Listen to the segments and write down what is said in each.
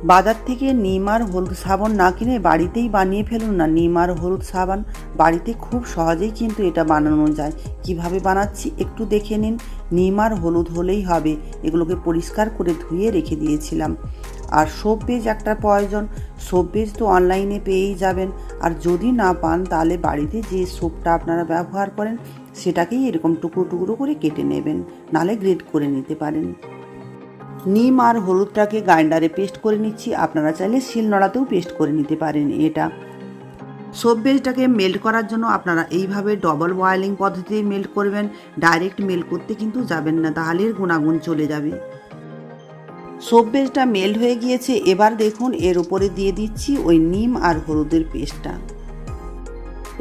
বাজার থেকে নিম আর হলুদ সাবান না কিনে বাড়িতেই বানিয়ে ফেলুন না নিম আর হলুদ সাবান। বাড়িতে খুব সহজেই কিন্তু এটা বানানো যায়। কিভাবে বানাচ্ছি একটু দেখে নিন। নিম আর হলুদ হলেই হবে। এগুলোকে পরিষ্কার করে ধুয়ে রেখে দিয়েছিলাম। আর সোপ বেজ একটা প্রয়োজন। সোপ বেজ তো অনলাইনে পেয়েই যাবেন। আর যদি না পান তাহলে বাড়িতে যে সোপটা আপনারা ব্যবহার করেন সেটাকেই এরকম টুকরো টুকরো করে কেটে নেবেন, নাহলে গ্রেট করে নিতে পারেন। নিম আর হলুদটাকে গ্রাইন্ডারে পেস্ট করে নিচ্ছি। আপনারা চাইলে শিলনোড়াতেও পেস্ট করে নিতে পারেন। এটা সোপ বেসটাকে মেল্ট করার জন্য আপনারা এইভাবে ডবল বয়েলিং পদ্ধতিতে মেল্ট করবেন। ডাইরেক্ট মেল্ট করতে কিন্তু যাবেন না, তাহলে এর গুণাগুণ চলে যাবে। সোপ বেসটা মেল্ট হয়ে গিয়েছে। এবার দেখুন এর উপরে দিয়ে দিচ্ছি ওই নিম আর হলুদের পেস্টটা।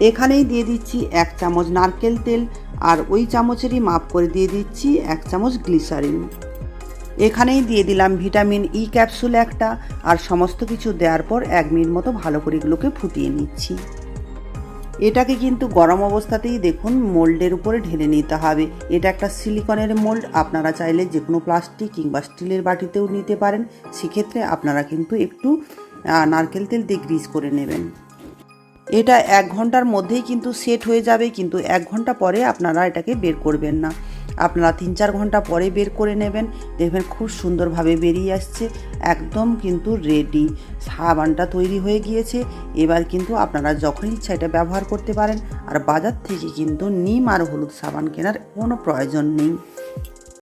এখানেই দিয়ে দিচ্ছি 1 চামচ নারকেল তেল, আর ওই চামচেরই মাপ করে দিয়ে দিচ্ছি 1 চামচ গ্লিসারিন। এখানেই দিয়ে দিলাম ভিটামিন ই ক্যাপসুল একটা। আর সমস্ত কিছু দেওয়ার পর 1 মিনিট মতো ভালো করে এগুলোকে ফুটিয়ে নিচ্ছি। এটাকে কিন্তু গরম অবস্থাতেই দেখুন মোল্ডের উপরে ঢেলে নিতে হবে। এটা একটা সিলিকনের মোল্ড। আপনারা চাইলে যে কোনো প্লাস্টিক কিংবা স্টিলের বাটিতেও নিতে পারেন। সেক্ষেত্রে আপনারা কিন্তু একটু নারকেল তেল দিয়ে গ্রিস করে নেবেন। এটা 1 ঘন্টার মধ্যেই কিন্তু সেট হয়ে যাবে, কিন্তু 1 ঘন্টা পরে আপনারা এটাকে বের করবেন না। আপনারা 3-4 ঘন্টা পরে বের করে নেবেন। দেখবেন খুব সুন্দরভাবে বেরিয়ে আসছে। একদম কিন্তু রেডি। সাবানটা তৈরি হয়ে গিয়েছে। এবার কিন্তু আপনারা যখন ইচ্ছা এটা ব্যবহার করতে পারেন। আর বাজার থেকে কিন্তু নিম আর হলুদ সাবান কেনার কোনো প্রয়োজন নেই।